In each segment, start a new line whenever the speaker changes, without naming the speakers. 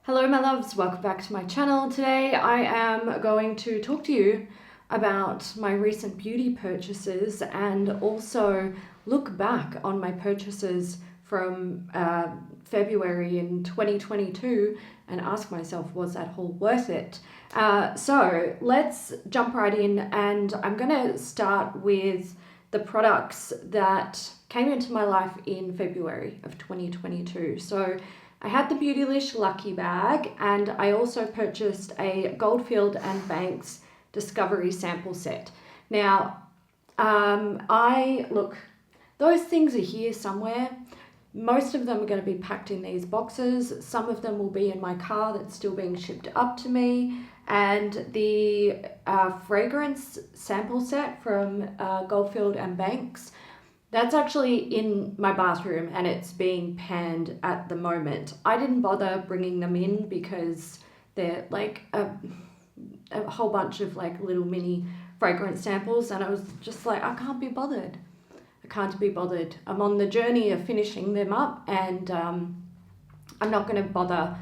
Hello my loves, welcome back to my channel. Today I am going to talk to you about my recent beauty purchases and also look back on my purchases from February in 2022 and ask myself, was that haul worth it? So let's jump right in, and I'm going to start with the products that came into my life in February of 2022. So I had the Beautylish Lucky Bag, and I also purchased a Goldfield and Banks Discovery Sample Set. Now, those things are here somewhere. Most of them are going to be packed in these boxes. Some of them will be in my car that's still being shipped up to me. And the fragrance sample set from Goldfield and Banks, that's actually in my bathroom and it's being panned at the moment. I didn't bother bringing them in because they're like a whole bunch of like little mini fragrance samples, and I was just like, I can't be bothered. I'm on the journey of finishing them up, and I'm not going to bother,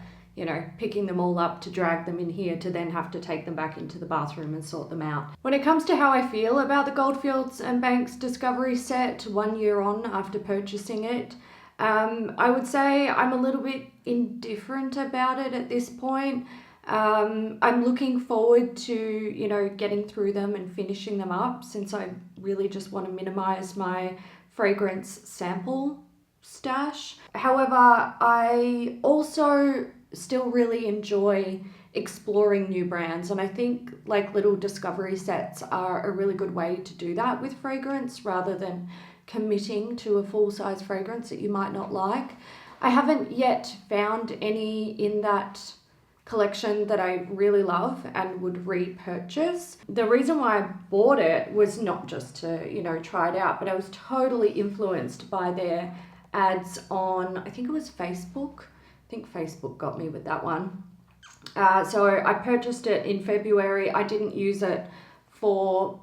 picking them all up to drag them in here to then have to take them back into the bathroom and sort them out. When it comes to how I feel about the Goldfields and Banks Discovery Set 1 year on after purchasing it, I would say I'm a little bit indifferent about it at this point. I'm looking forward to, getting through them and finishing them up, since I really just want to minimize my fragrance sample stash. However, I also still really enjoy exploring new brands, and I think like little discovery sets are a really good way to do that with fragrance, rather than committing to a full-size fragrance that you might not like. I haven't yet found any in that collection that I really love and would repurchase. The reason why I bought it was not just to, try it out, but I was totally influenced by their ads on, I think it was Facebook. I think Facebook got me with that one. So I purchased it in February. I didn't use it for,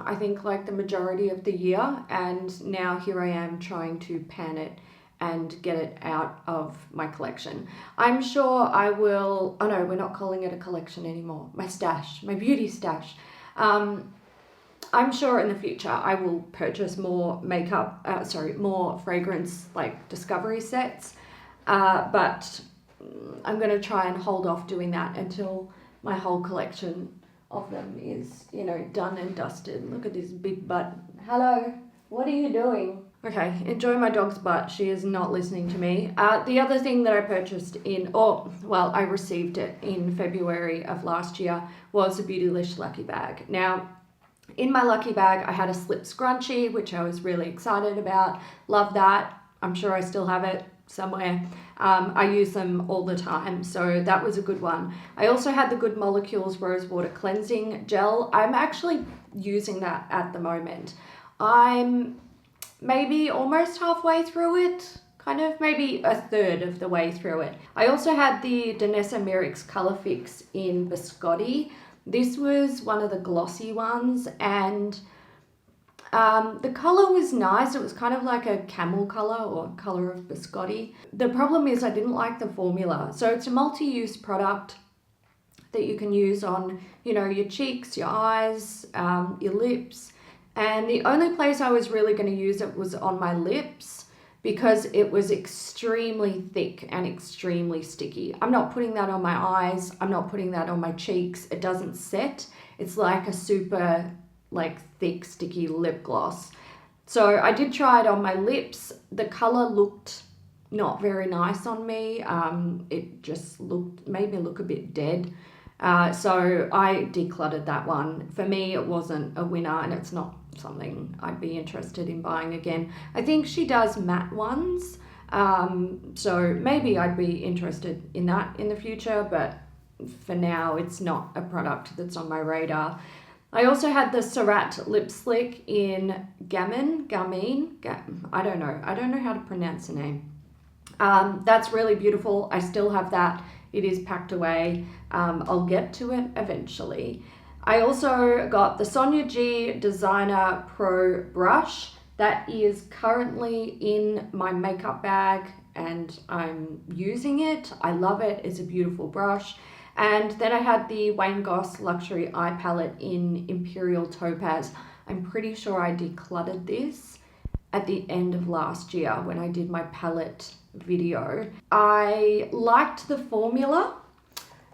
I think, like the majority of the year, and now here I am trying to pan it and get it out of my collection. I'm sure I will, oh no, we're not calling it a collection anymore. My stash, my beauty stash. I'm sure in the future I will purchase more more fragrance like discovery sets. But I'm going to try and hold off doing that until my whole collection of them is, done and dusted. Look at this big butt. Hello, what are you doing? Okay, enjoy my dog's butt. She is not listening to me. The other thing that I purchased I received it in February of last year was a Beautylish Lucky Bag. Now, in my Lucky Bag, I had a slip scrunchie, which I was really excited about. Love that. I'm sure I still have it somewhere. I use them all the time, so that was a good one. I also had the Good Molecules Rosewater Cleansing Gel. I'm actually using that at the moment. I'm maybe almost halfway through it, maybe a third of the way through it. I also had the Danessa Myricks Colour Fix in Biscotti. This was one of the glossy ones, and the color was nice. It was kind of like a camel color or color of biscotti. The problem is I didn't like the formula. So it's a multi-use product that you can use on, your cheeks, your eyes, your lips. And the only place I was really going to use it was on my lips, because it was extremely thick and extremely sticky. I'm not putting that on my eyes. I'm not putting that on my cheeks. It doesn't set. It's like a super thick, sticky lip gloss. So I did try it on my lips. The color looked not very nice on me. It just made me look a bit dead. So I decluttered that one. For me, it wasn't a winner, and it's not something I'd be interested in buying again. I think she does matte ones. So maybe I'd be interested in that in the future, but for now, it's not a product that's on my radar. I also had the Surratt Lip Slick in Gamine. I don't know how to pronounce the name. That's really beautiful. I still have that. It is packed away. I'll get to it eventually. I also got the Sonia G Designer Pro Brush. That is currently in my makeup bag and I'm using it. I love it. It's a beautiful brush. And then I had the Wayne Goss Luxury Eye Palette in Imperial Topaz. I'm pretty sure I decluttered this at the end of last year when I did my palette video. I liked the formula.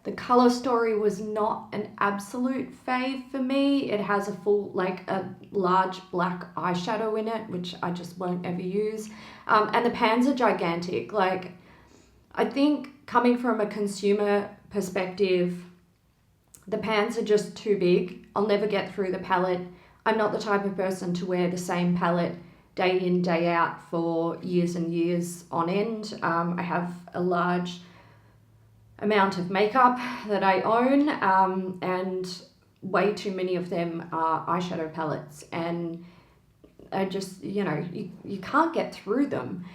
The color story was not an absolute fave for me. It has a full, like a large black eyeshadow in it, which I just won't ever use. And the pans are gigantic. Like, I think coming from a consumer perspective, the pans are just too big. I'll never get through the palette. I'm not the type of person to wear the same palette day in, day out for years and years on end. I have a large amount of makeup that I own, and way too many of them are eyeshadow palettes, and I just, you know, you can't get through them.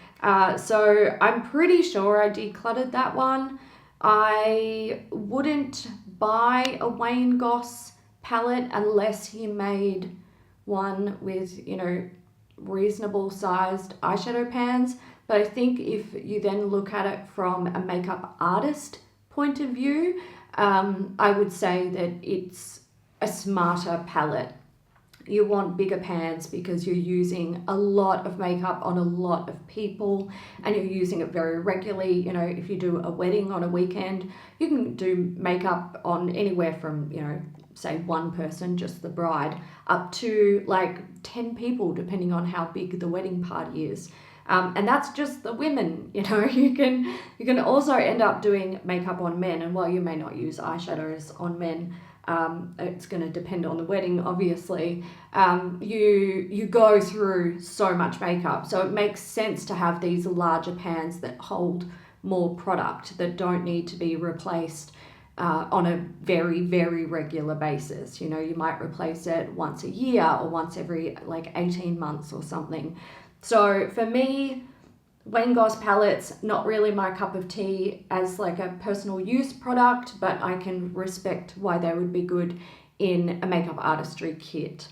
So I'm pretty sure I decluttered that one. I wouldn't buy a Wayne Goss palette unless he made one with, you know, reasonable sized eyeshadow pans. But I think if you then look at it from a makeup artist point of view, I would say that it's a smarter palette. You want bigger pans because you're using a lot of makeup on a lot of people, and you're using it very regularly. You know, if you do a wedding on a weekend, you can do makeup on anywhere from, you know, say one person, just the bride, up to like 10 people, depending on how big the wedding party is. And that's just the women, you know. You can also end up doing makeup on men, and while you may not use eyeshadows on men, it's going to depend on the wedding, obviously. You go through so much makeup, so it makes sense to have these larger pans that hold more product, that don't need to be replaced on a very, very regular basis. You know, you might replace it once a year or once every like 18 months or something. So for me, Wayne Goss palettes, not really my cup of tea as like a personal use product, but I can respect why they would be good in a makeup artistry kit.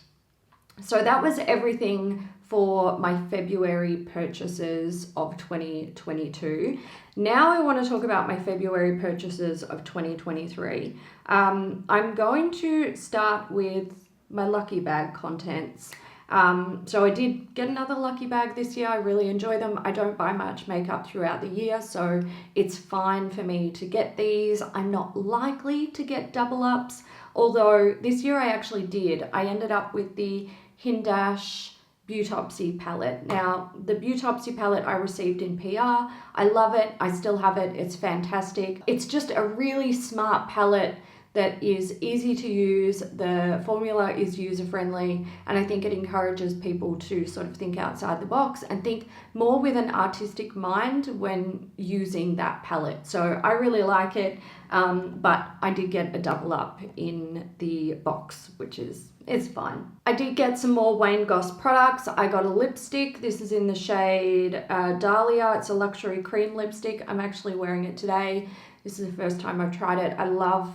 So that was everything for my February purchases of 2022. Now I want to talk about my February purchases of 2023. I'm going to start with my Lucky Bag contents. So I did get another Lucky Bag this year. I really enjoy them. I don't buy much makeup throughout the year, so it's fine for me to get these. I'm not likely to get double ups, although this year I actually did. I ended up with the Hindash Beautopsy palette. Now, the Beautopsy palette I received in PR. I love it. I still have it. It's fantastic. It's just a really smart palette that is easy to use. The formula is user-friendly, and I think it encourages people to sort of think outside the box and think more with an artistic mind when using that palette. So I really like it, but I did get a double up in the box, which is fine. I did get some more Wayne Goss products. I got a lipstick. This is in the shade Dahlia. It's a luxury cream lipstick. I'm actually wearing it today. This is the first time I've tried it. I love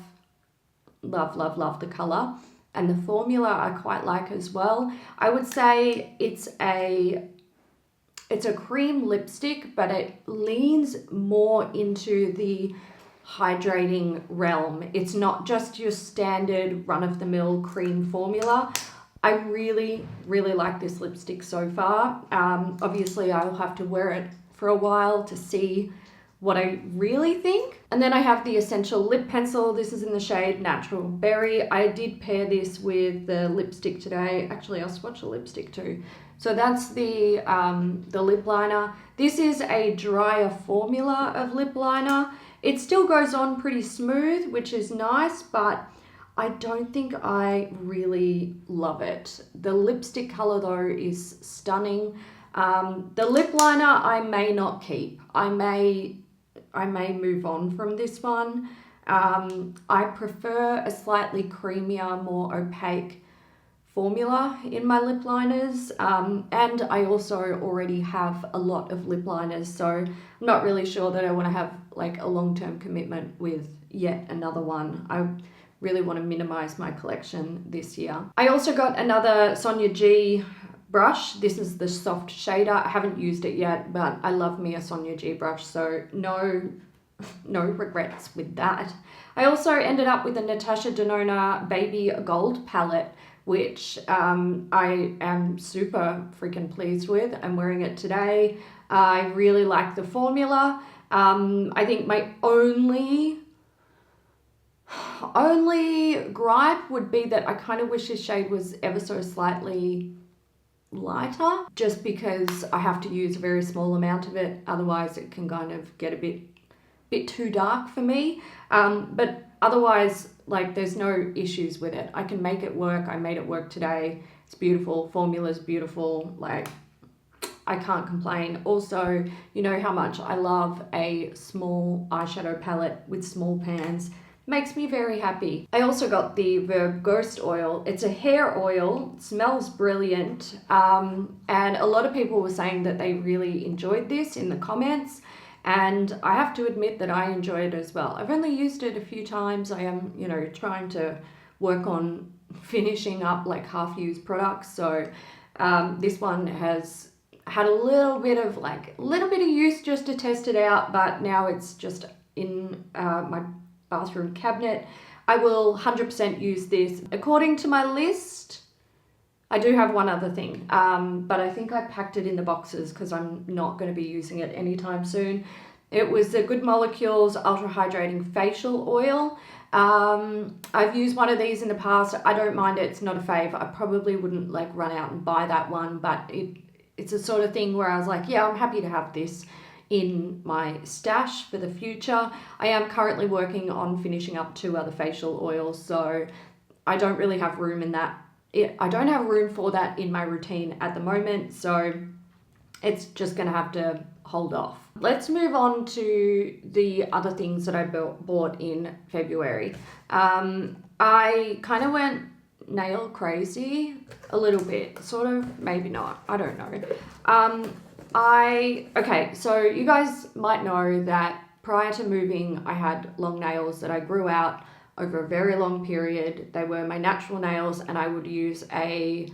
the color, and the formula I quite like as well. I would say it's a cream lipstick, but it leans more into the hydrating realm. It's not just your standard run-of-the-mill cream formula. I really like this lipstick so far. Obviously I'll have to wear it for a while to see what I really think. And then I have the Essential Lip Pencil. This is in the shade Natural Berry. I did pair this with the lipstick today. Actually, I'll swatch a lipstick too. So that's the lip liner. This is a drier formula of lip liner. It still goes on pretty smooth, which is nice, but I don't think I really love it. The lipstick color though is stunning. The lip liner I may not keep. I may move on from this one. I prefer a slightly creamier, more opaque formula in my lip liners, and I also already have a lot of lip liners, so I'm not really sure that I want to have like a long-term commitment with yet another one. I really want to minimize my collection this year. I also got another Sonia G brush. This is the soft shader. I haven't used it yet, but I love me a Sonia G brush, so no regrets with that. I also ended up with a Natasha Denona Baby Gold palette, which I am super freaking pleased with. I'm wearing it today. I really like the formula. I think my only gripe would be that I kind of wish this shade was ever so slightly lighter, just because I have to use a very small amount of it, otherwise it can kind of get a bit too dark for me. But otherwise, like, there's no issues with it. I can make it work. I made it work today. It's beautiful. Formula's beautiful. Like, I can't complain. Also, you know how much I love a small eyeshadow palette with small pans. Makes me very happy. I also got the Verb Ghost Oil. It's a hair oil, it smells brilliant, and a lot of people were saying that they really enjoyed this in the comments, and I have to admit that I enjoy it as well. I've only used it a few times. I am, you know, trying to work on finishing up like half-used products, so this one has had a little bit of use just to test it out, but now it's just in my bathroom cabinet. I will 100% use this. According to my list, I do have one other thing, but I think I packed it in the boxes because I'm not going to be using it anytime soon. It was the Good Molecules Ultra Hydrating Facial Oil. I've used one of these in the past. I don't mind it. It's not a fave. I probably wouldn't like run out and buy that one, but it's a sort of thing where I was like, yeah, I'm happy to have this in my stash for the future. I am currently working on finishing up 2 other facial oils, so I don't really have room in that. I don't have room for that in my routine at the moment, so it's just gonna have to hold off. Let's move on to the other things that I bought in February. I kind of went nail crazy a little bit, sort of, maybe not, I don't know. Okay, so you guys might know that prior to moving, I had long nails that I grew out over a very long period. They were my natural nails, and I would use a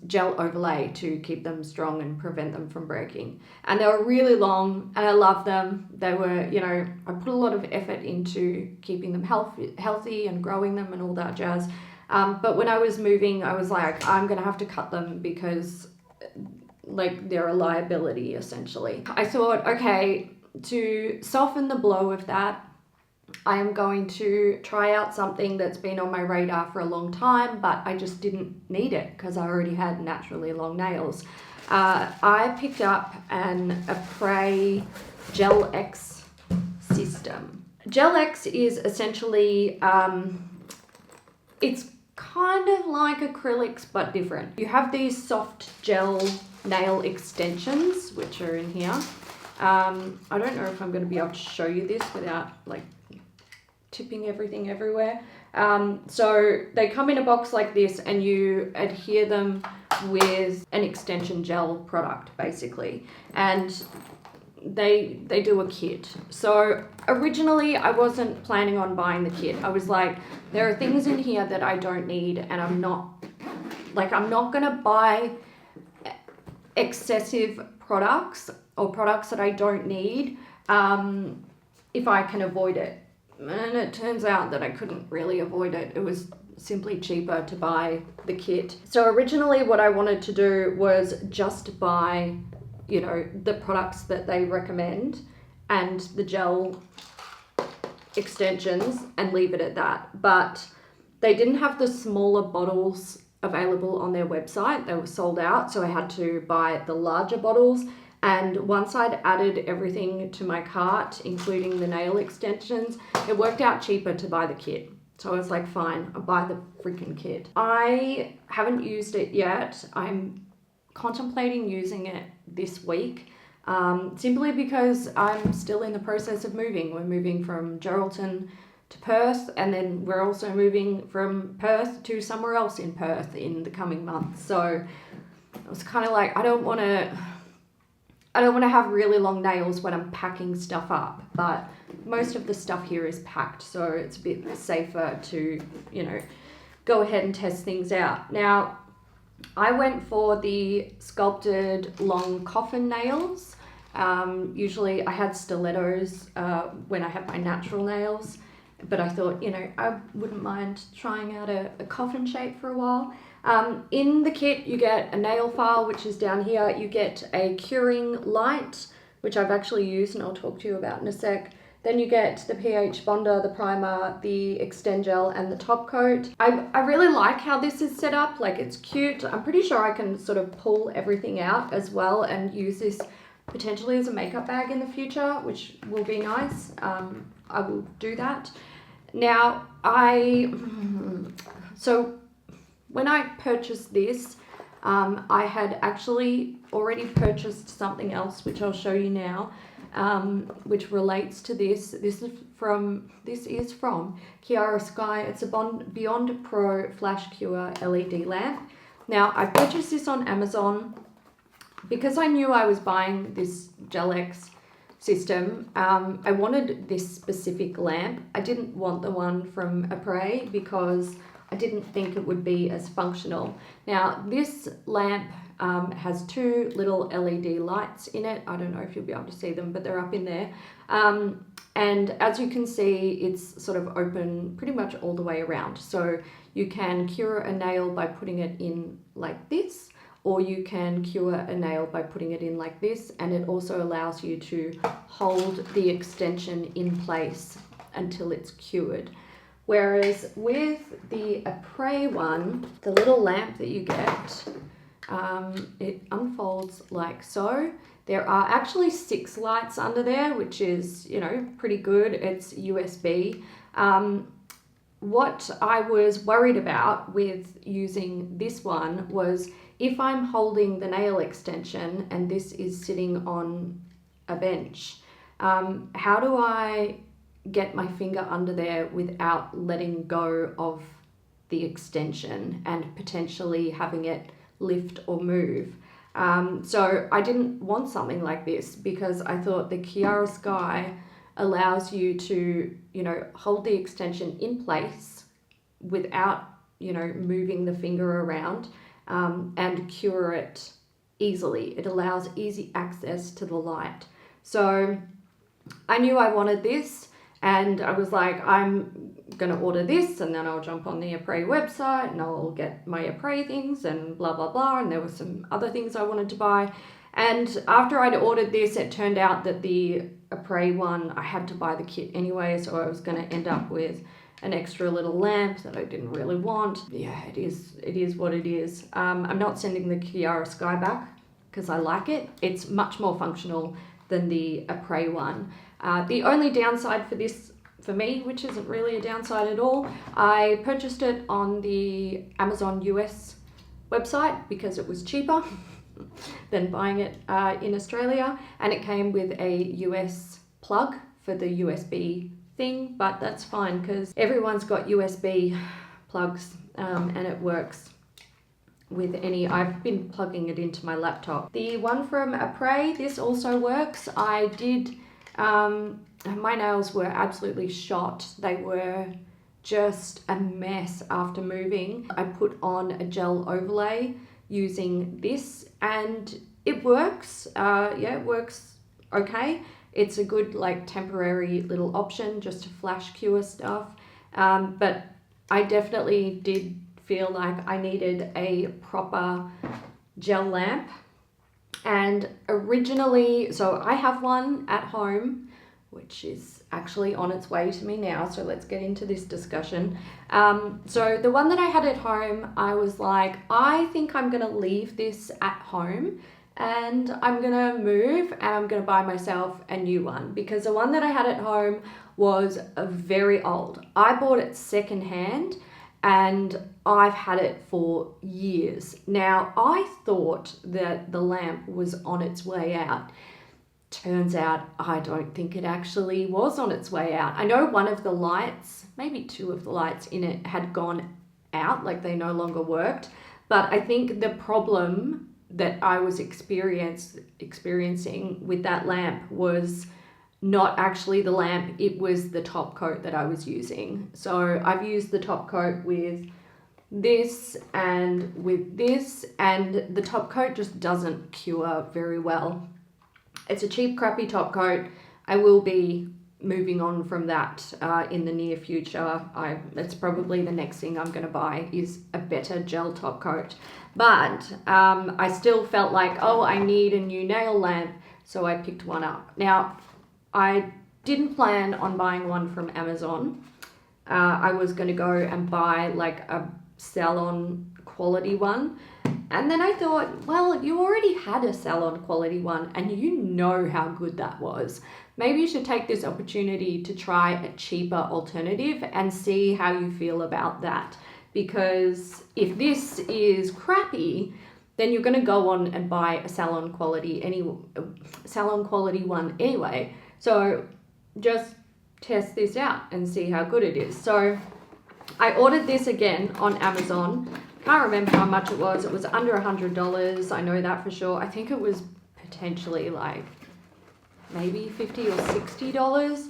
gel overlay to keep them strong and prevent them from breaking. And they were really long, and I love them. They were, you know, I put a lot of effort into keeping them healthy and growing them and all that jazz. But when I was moving, I was like, I'm gonna have to cut them because like they're a liability essentially. I thought, okay, to soften the blow of that, I am going to try out something that's been on my radar for a long time, but I just didn't need it because I already had naturally long nails. I picked up an Apres Gel X System. Gel X is essentially, it's kind of like acrylics but different. You have these soft gel nail extensions which are in here. I don't know if I'm going to be able to show you this without like tipping everything everywhere. So they come in a box like this, and you adhere them with an extension gel product basically, and they do a kit. So originally I wasn't planning on buying the kit. I was like, there are things in here that I don't need, and I'm not gonna buy excessive products or products that I don't need if I can avoid it. And it turns out that I couldn't really avoid it. It was simply cheaper to buy the kit. So originally what I wanted to do was just buy, you know, the products that they recommend and the gel extensions and leave it at that. But they didn't have the smaller bottles available on their website. They were sold out, so I had to buy the larger bottles. And once I'd added everything to my cart, including the nail extensions, it worked out cheaper to buy the kit. So I was like, fine, I'll buy the freaking kit. I haven't used it yet. I'm contemplating using it this week, simply because I'm still in the process of moving. We're moving from Geraldton to Perth, and then we're also moving from Perth to somewhere else in Perth in the coming months. So I was kind of like, I don't want to have really long nails when I'm packing stuff up, but most of the stuff here is packed, so it's a bit safer to, you know, go ahead and test things out. Now, I went for the sculpted long coffin nails. Usually I had stilettos when I had my natural nails, but I thought, you know, I wouldn't mind trying out a coffin shape for a while. In the kit, you get a nail file, which is down here. You get a curing light, which I've actually used and I'll talk to you about in a sec. Then you get the pH bonder, the primer, the extend gel, and the top coat. I really like how this is set up. Like, it's cute. I'm pretty sure I can sort of pull everything out as well and use this potentially as a makeup bag in the future, which will be nice. I will do that. Now, so when I purchased this, I had actually already purchased something else, which I'll show you now, which relates to this. This is from Kiara Sky. It's a Beyond Pro Flash Cure LED lamp. Now, I purchased this on Amazon because I knew I was buying this Gel X system. I wanted this specific lamp. I didn't want the one from Apres because I didn't think it would be as functional. Now, this lamp has two little LED lights in it. I don't know if you'll be able to see them, but they're up in there. And as you can see, it's sort of open pretty much all the way around. So you can cure a nail by putting it in like this, or you can cure a nail by putting it in like this. And it also allows you to hold the extension in place until it's cured. Whereas with the Apres one, the little lamp that you get, it unfolds like so. There are actually 6 lights under there, which is, you know, pretty good. It's USB. What I was worried about with using this one was if I'm holding the nail extension and this is sitting on a bench, how do I get my finger under there without letting go of the extension and potentially having it lift or move? So I didn't want something like this because I thought the Kiara Sky allows you to, you know, hold the extension in place without, you know, moving the finger around, and cure it easily. It allows easy access to the light. So I knew I wanted this, and I was like, I'm going to order this, and then I'll jump on the Apres website and I'll get my Apres things and blah, blah, blah. And there were some other things I wanted to buy. And after I'd ordered this, it turned out that the Apres one, I had to buy the kit anyway. So I was going to end up with an extra little lamp that I didn't really want. Yeah, it is what it is. I'm not sending the Kiara Sky back because I like it. It's much more functional than the Apres one. The only downside for this, for me, which isn't really a downside at all, I purchased it on the Amazon US website because it was cheaper than buying it in Australia, and it came with a US plug for the USB thing, but that's fine because everyone's got USB plugs, and it works with any. I've been plugging it into my laptop. The one from Apres, this also works. I did, my nails were absolutely shot. They were just a mess after moving. I put on a gel overlay using this and it works. Yeah, it works okay. It's a good like temporary little option just to flash cure stuff. But I definitely did feel like I needed a proper gel lamp. And originally, so I have one at home, which is actually on its way to me now. So let's get into this discussion. So the one that I had at home, I was like, I think I'm going to leave this at home and I'm going to move and I'm going to buy myself a new one, because the one that I had at home was very old. I bought it secondhand and I've had it for years. Now, I thought that the lamp was on its way out. Turns out I don't think it actually was on its way out. I know one of the lights, maybe two of the lights in it had gone out, like they no longer worked. But I think the problem that I was experiencing with that lamp was not actually the lamp, it was the top coat that I was using. So I've used the top coat with this and with this, and the top coat just doesn't cure very well. It's a cheap, crappy top coat. I will be moving on from that in the near future. It's probably the next thing I'm going to buy is a better gel top coat. But I still felt like, oh, I need a new nail lamp, so I picked one up. Now, I didn't plan on buying one from Amazon. I was going to go and buy like a salon quality one. And then I thought, well, you already had a salon quality one and you know how good that was. Maybe you should take this opportunity to try a cheaper alternative and see how you feel about that. Because if this is crappy, then you're going to go on and buy a salon quality one anyway. So just test this out and see how good it is. So I ordered this again on Amazon. Can't remember how much it was. It was under $100. I know that for sure. I think it was potentially like maybe $50 or $60.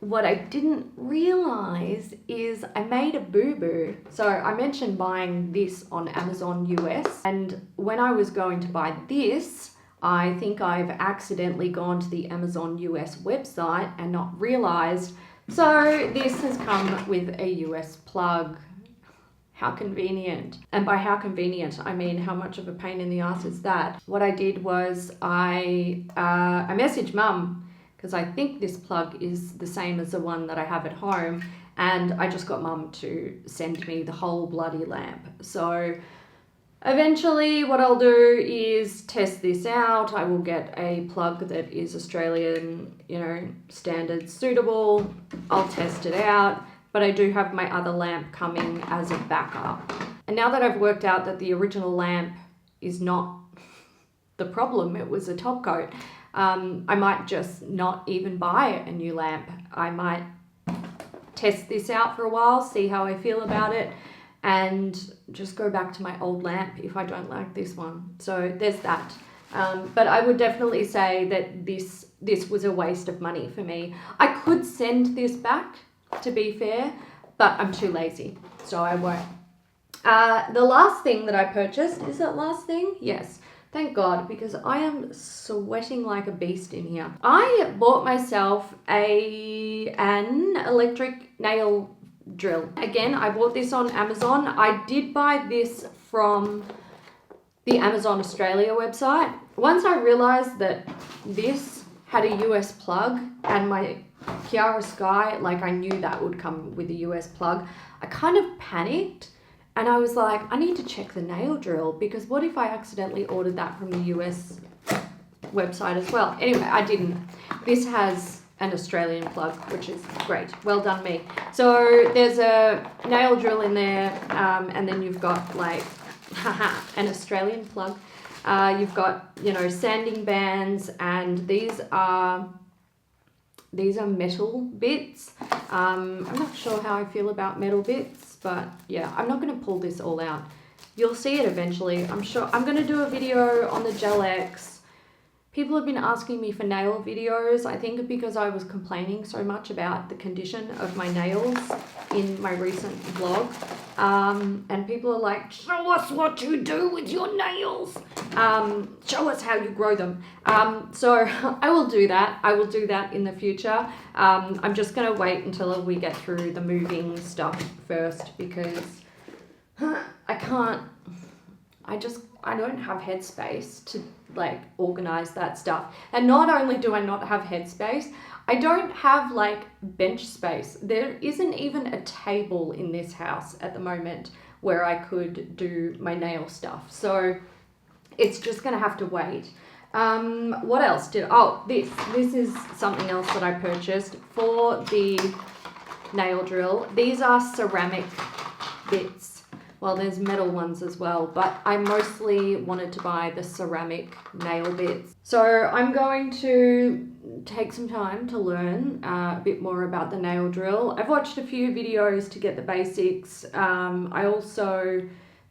What I didn't realize is I made a boo-boo. So I mentioned buying this on Amazon US, and when I was going to buy this, I think I've accidentally gone to the Amazon US website and not realized. So this has come with a US plug. How convenient. And by how convenient, I mean how much of a pain in the ass is that? What I did was I messaged Mum, because I think this plug is the same as the one that I have at home, and I just got Mum to send me the whole bloody lamp. So eventually what I'll do is test this out. I will get a plug that is Australian, standard suitable. I'll test it out. But I do have my other lamp coming as a backup. And now that I've worked out that the original lamp is not the problem, it was a top coat, I might just not even buy a new lamp. I might test this out for a while, see how I feel about it, and just go back to my old lamp if I don't like this one. So there's that. But I would definitely say that this was a waste of money for me. I could send this back, to be fair, but I'm too lazy, so I won't. The last thing that I purchased, is that last thing? Yes, thank God, because I am sweating like a beast in here. I bought myself an electric nail drill. Again, I bought this on Amazon. I did buy this from the Amazon Australia website. Once I realized that this had a US plug and my Kiara Sky, like I knew that would come with a US plug, I kind of panicked and I was like, I need to check the nail drill, because what if I accidentally ordered that from the US website as well? Anyway, I didn't. This has an Australian plug, which is great. Well done me. So there's a nail drill in there, and then you've got like, an Australian plug. You've got, sanding bands, and these are metal bits. I'm not sure how I feel about metal bits, but yeah, I'm not going to pull this all out. You'll see it eventually. I'm sure I'm going to do a video on the Gel X. People have been asking me for nail videos, I think because I was complaining so much about the condition of my nails in my recent vlog. And people are like, show us what you do with your nails. Show us how you grow them. So I will do that. I will do that in the future. I'm just going to wait until we get through the moving stuff first, because I don't have headspace to like organize that stuff. And not only do I not have headspace, I don't have like bench space. There isn't even a table in this house at the moment where I could do my nail stuff. So it's just gonna have to wait. What else this is something else that I purchased for the nail drill. These are ceramic bits. Well, there's metal ones as well, but I mostly wanted to buy the ceramic nail bits. So I'm going to take some time to learn a bit more about the nail drill. I've watched a few videos to get the basics.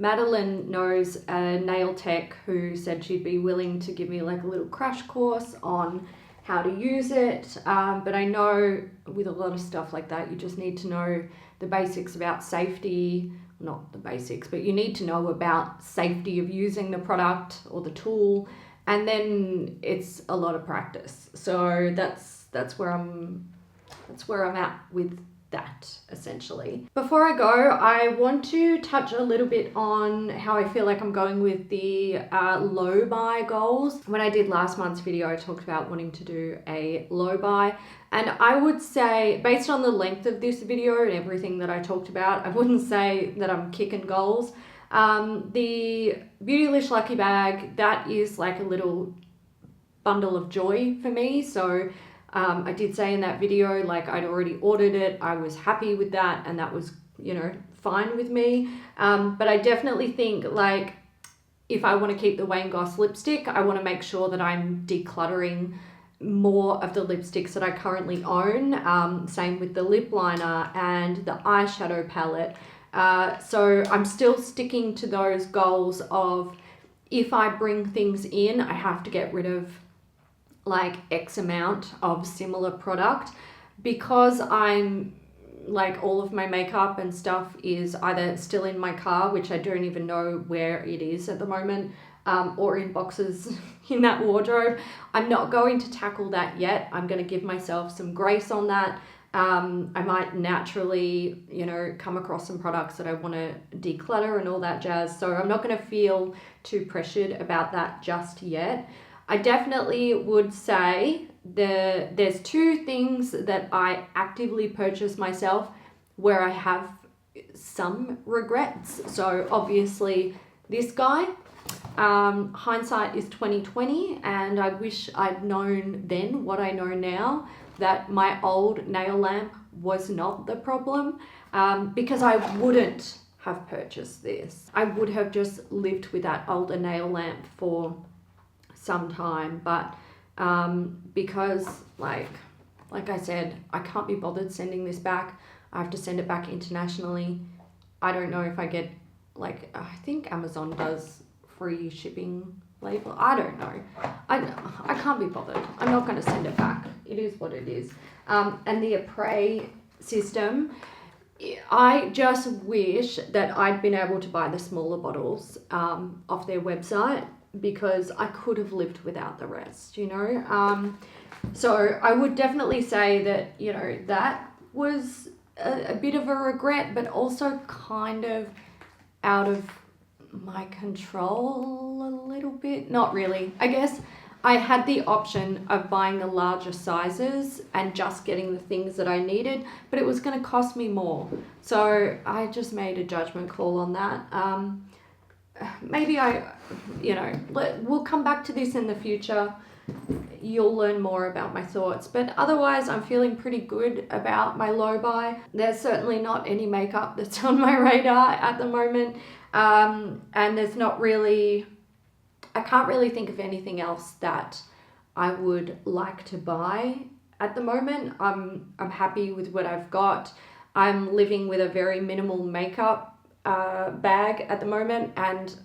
Madeline knows a nail tech who said she'd be willing to give me like a little crash course on how to use it. But I know with a lot of stuff like that, you just need to know the basics about safety. Not the basics, but you need to know about safety of using the product or the tool, and then it's a lot of practice. So that's where I'm at with that, essentially. Before I go, I want to touch a little bit on how I feel like I'm going with the low buy goals. When I did last month's video, I talked about wanting to do a low buy, and I would say, based on the length of this video and everything that I talked about, I wouldn't say that I'm kicking goals. The Beautylish Lucky Bag, that is like a little bundle of joy for me. So I did say in that video, like, I'd already ordered it. I was happy with that, and that was, you know, fine with me. But I definitely think, like, if I want to keep the Wayne Goss lipstick, I want to make sure that I'm decluttering more of the lipsticks that I currently own. Same with the lip liner and the eyeshadow palette. So I'm still sticking to those goals of, if I bring things in, I have to get rid of like X amount of similar product, because I'm like, all of my makeup and stuff is either still in my car, which I don't even know where it is at the moment, or in boxes in that wardrobe. I'm not going to tackle that yet. I'm going to give myself some grace on that. I might naturally, you know, come across some products that I want to declutter and all that jazz. So I'm not going to feel too pressured about that just yet. I definitely would say there's two things that I actively purchase myself where I have some regrets. So obviously this guy, hindsight is 2020, and I wish I'd known then what I know now, that my old nail lamp was not the problem, because I wouldn't have purchased this. I would have just lived with that older nail lamp for some time, but because like I said, I can't be bothered sending this back. I have to send it back internationally. I don't know if I get, like, I think Amazon does free shipping label. I don't know. I can't be bothered. I'm not going to send it back. It is what it is. And the Apres system, I just wish that I'd been able to buy the smaller bottles off their website, because I could have lived without the rest, you know. So I would definitely say that, you know, that was a bit of a regret, but also kind of out of my control a little bit. Not really. I guess I had the option of buying the larger sizes and just getting the things that I needed, but it was going to cost me more. So I just made a judgment call on that. Maybe we'll come back to this in the future. You'll learn more about my thoughts, but otherwise I'm feeling pretty good about my low buy. There's certainly not any makeup that's on my radar at the moment, and there's not really, I can't really think of anything else that I would like to buy at the moment. I'm happy with what I've got. I'm living with a very minimal makeup bag at the moment, and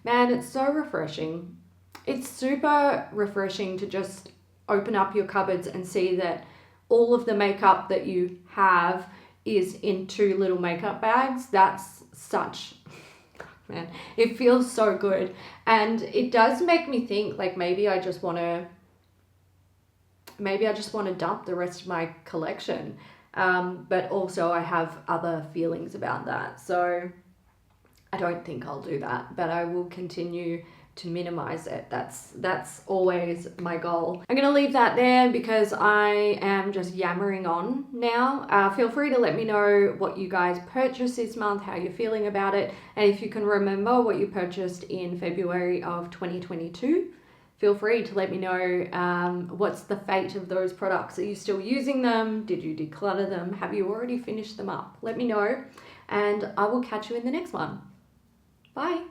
man, it's so refreshing. It's super refreshing to just open up your cupboards and see that all of the makeup that you have is in two little makeup bags. That's such, man, it feels so good. And it does make me think, like, maybe I just want to dump the rest of my collection. But also I have other feelings about that. So I don't think I'll do that, but I will continue to minimize it. That's always my goal. I'm going to leave that there because I am just yammering on now. Feel free to let me know what you guys purchased this month, how you're feeling about it, and if you can remember what you purchased in February of 2022. Feel free to let me know what's the fate of those products. Are you still using them? Did you declutter them? Have you already finished them up? Let me know, and I will catch you in the next one. Bye.